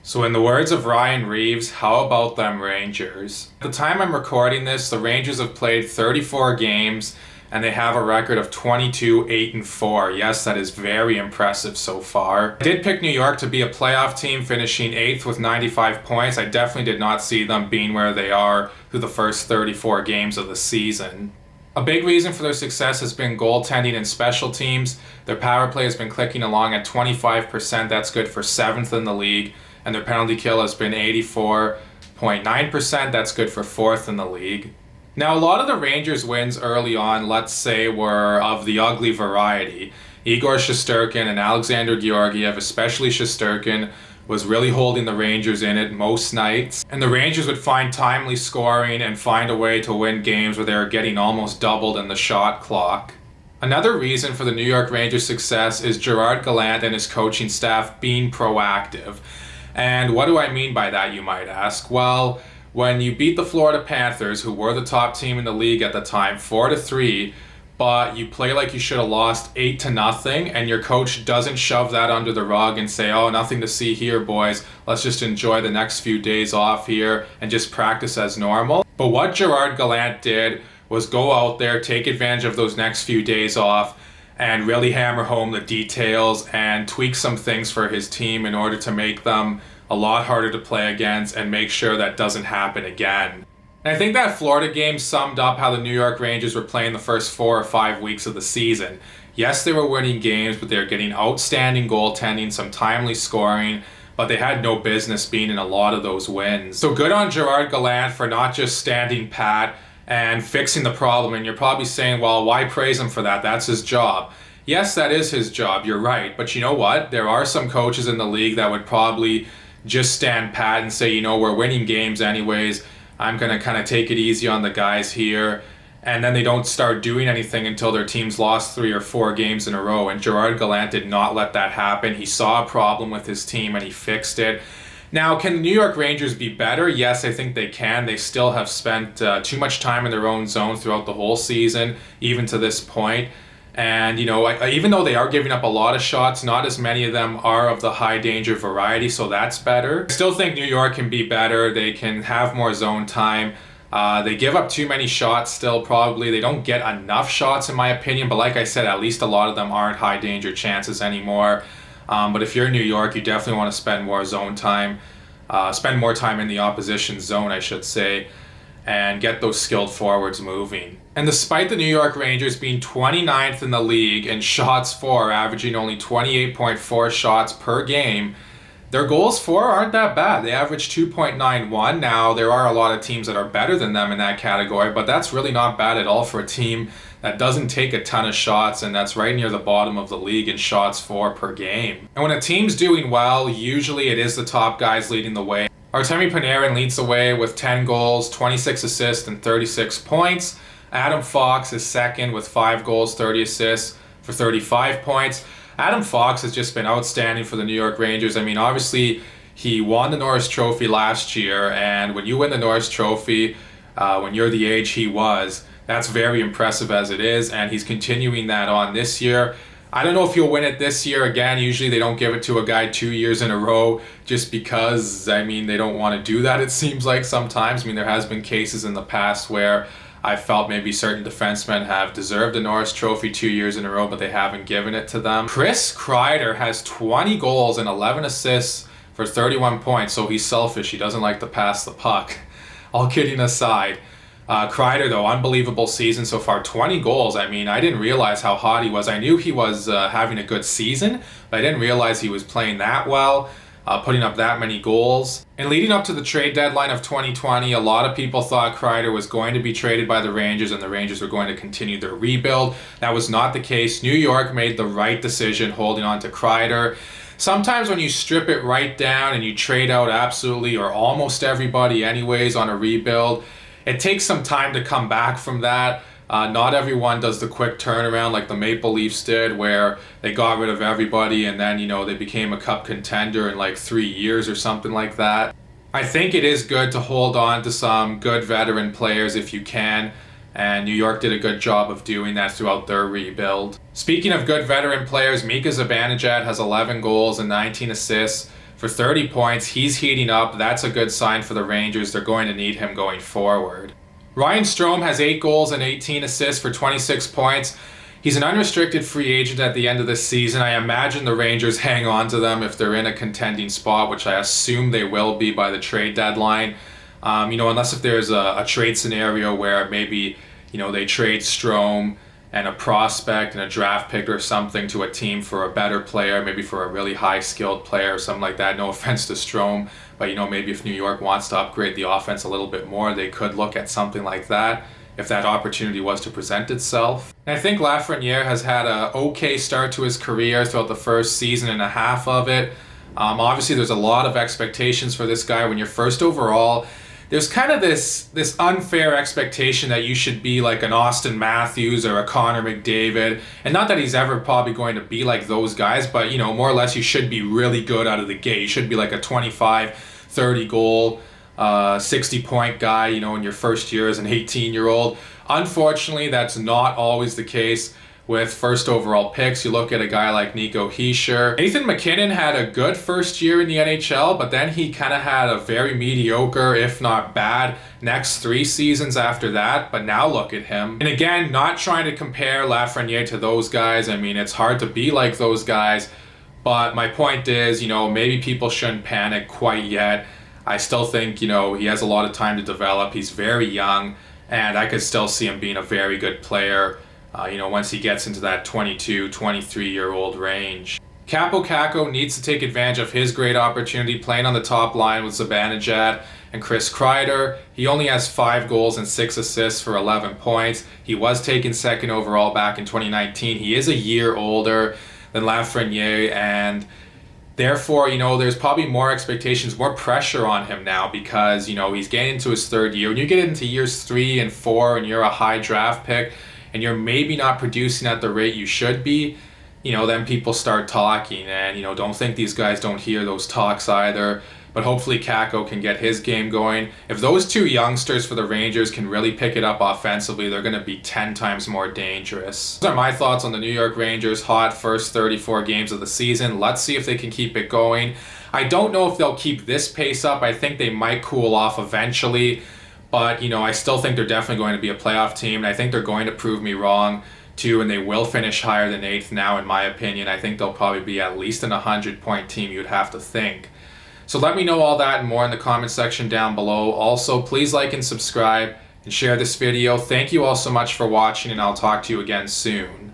So in the words of Ryan Reeves, how about them Rangers? At the time I'm recording this, the Rangers have played 34 games and they have a record of 22-8-4. Yes, that is very impressive so far. I did pick New York to be a playoff team, finishing 8th with 95 points. I definitely did not see them being where they are through the first 34 games of the season. A big reason for their success has been goaltending and special teams. Their power play has been clicking along at 25%. That's good for 7th in the league. And their penalty kill has been 84.9%. That's good for 4th in the league. Now, a lot of the Rangers' wins early on, let's say, were of the ugly variety. Igor Shesterkin and Alexander Georgiev, especially Shesterkin, was really holding the Rangers in it most nights. And the Rangers would find timely scoring and find a way to win games where they were getting almost doubled in the shot clock. Another reason for the New York Rangers' success is Gerard Gallant and his coaching staff being proactive. And what do I mean by that, you might ask? Well, when you beat the Florida Panthers, who were the top team in the league at the time, 4-3, but you play like you should have lost 8-0, and your coach doesn't shove that under the rug and say, oh, nothing to see here, boys. Let's just enjoy the next few days off here and just practice as normal. But what Gerard Gallant did was go out there, take advantage of those next few days off, and really hammer home the details and tweak some things for his team in order to make them a lot harder to play against and make sure that doesn't happen again. And I think that Florida game summed up how the New York Rangers were playing the first 4 or 5 weeks of the season. Yes, they were winning games, but they were getting outstanding goaltending, some timely scoring, but they had no business being in a lot of those wins. So good on Gerard Gallant for not just standing pat and fixing the problem. And you're probably saying, well, why praise him for that? That's his job. Yes, that is his job. You're right. But you know what? There are some coaches in the league that would probably just stand pat and say, we're winning games anyways. I'm going to kind of take it easy on the guys here. And then they don't start doing anything until their team's lost 3 or 4 games in a row. And Gerard Gallant did not let that happen. He saw a problem with his team and he fixed it. Now, can the New York Rangers be better? Yes, I think they can. They still have spent too much time in their own zone throughout the whole season, even to this point. And, even though they are giving up a lot of shots, not as many of them are of the high danger variety, so that's better. I still think New York can be better. They can have more zone time. They give up too many shots still, probably. They don't get enough shots, in my opinion. But like I said, at least a lot of them aren't high danger chances anymore. But if you're in New York, you definitely want to spend more zone time, spend more time in the opposition zone, I should say, and get those skilled forwards moving. And despite the New York Rangers being 29th in the league in shots for, averaging only 28.4 shots per game, their goals for aren't that bad. They average 2.91. Now, there are a lot of teams that are better than them in that category, but that's really not bad at all for a team that doesn't take a ton of shots, and that's right near the bottom of the league in shots for per game. And when a team's doing well, usually it is the top guys leading the way. Artemi Panarin leads the way with 10 goals, 26 assists, and 36 points. Adam Fox is second with 5 goals, 30 assists for 35 points. Adam Fox has just been outstanding for the New York Rangers. I mean, obviously, he won the Norris Trophy last year, and when you win the Norris Trophy, when you're the age he was, that's very impressive as it is, and he's continuing that on this year. I don't know if he'll win it this year again. Usually they don't give it to a guy 2 years in a row just because, they don't want to do that, it seems like sometimes. There has been cases in the past where I felt maybe certain defensemen have deserved a Norris Trophy 2 years in a row, but they haven't given it to them. Chris Kreider has 20 goals and 11 assists for 31 points, so he's selfish. He doesn't like to pass the puck. All kidding aside. Kreider, though, unbelievable season so far. 20 goals. I didn't realize how hot he was. I knew he was having a good season, but I didn't realize he was playing that well, putting up that many goals. And leading up to the trade deadline of 2020, a lot of people thought Kreider was going to be traded by the Rangers and the Rangers were going to continue their rebuild. That was not the case. New York made the right decision holding on to Kreider. Sometimes when you strip it right down and you trade out absolutely or almost everybody anyways on a rebuild, it takes some time to come back from that. Not everyone does the quick turnaround like the Maple Leafs did, where they got rid of everybody and then, they became a cup contender in like 3 years or something like that. I think it is good to hold on to some good veteran players if you can, and New York did a good job of doing that throughout their rebuild. Speaking of good veteran players, Mika Zibanejad has 11 goals and 19 assists for 30 points. He's heating up. That's a good sign for the Rangers. They're going to need him going forward. Ryan Strome has 8 goals and 18 assists for 26 points. He's an unrestricted free agent at the end of this season. I imagine the Rangers hang on to them if they're in a contending spot, which I assume they will be by the trade deadline. Unless if there's a trade scenario where maybe, they trade Strome and a prospect and a draft pick or something to a team for a better player, maybe for a really high-skilled player or something like that. No offense to Strome, but, maybe if New York wants to upgrade the offense a little bit more, they could look at something like that if that opportunity was to present itself. And I think Lafreniere has had a okay start to his career throughout the first season and a half of it. Obviously, there's a lot of expectations for this guy when you're first overall. There's kind of this unfair expectation that you should be like an Austin Matthews or a Connor McDavid. And not that he's ever probably going to be like those guys, but, more or less you should be really good out of the gate. You should be like a 25, 30 goal, 60-point guy, in your first year as an 18-year-old. Unfortunately, that's not always the case with first overall picks. You look at a guy like Nico Hischier. Nathan MacKinnon had a good first year in the NHL, but then he kind of had a very mediocre, if not bad, next 3 seasons after that. But now look at him. And again, not trying to compare Lafreniere to those guys. I mean, it's hard to be like those guys. But my point is, maybe people shouldn't panic quite yet. I still think, he has a lot of time to develop. He's very young, and I could still see him being a very good player, once he gets into that 22, 23-year-old range. Kaapo Kakko needs to take advantage of his great opportunity playing on the top line with Zibanejad and Chris Kreider. He only has 5 goals and 6 assists for 11 points. He was taken second overall back in 2019. He is a year older than Lafreniere, and therefore, there's probably more expectations, more pressure on him now because, he's getting into his 3rd year. When you get into years 3 and 4 and you're a high draft pick and you're maybe not producing at the rate you should be, then people start talking and, don't think these guys don't hear those talks either. But hopefully Kakko can get his game going. If those 2 youngsters for the Rangers can really pick it up offensively, they're going to be 10 times more dangerous. Those are my thoughts on the New York Rangers' hot first 34 games of the season. Let's see if they can keep it going. I don't know if they'll keep this pace up. I think they might cool off eventually. But, I still think they're definitely going to be a playoff team. And I think they're going to prove me wrong, too. And they will finish higher than 8th now, in my opinion. I think they'll probably be at least an 100-point team, you'd have to think. So let me know all that and more in the comment section down below. Also, please like and subscribe and share this video. Thank you all so much for watching, and I'll talk to you again soon.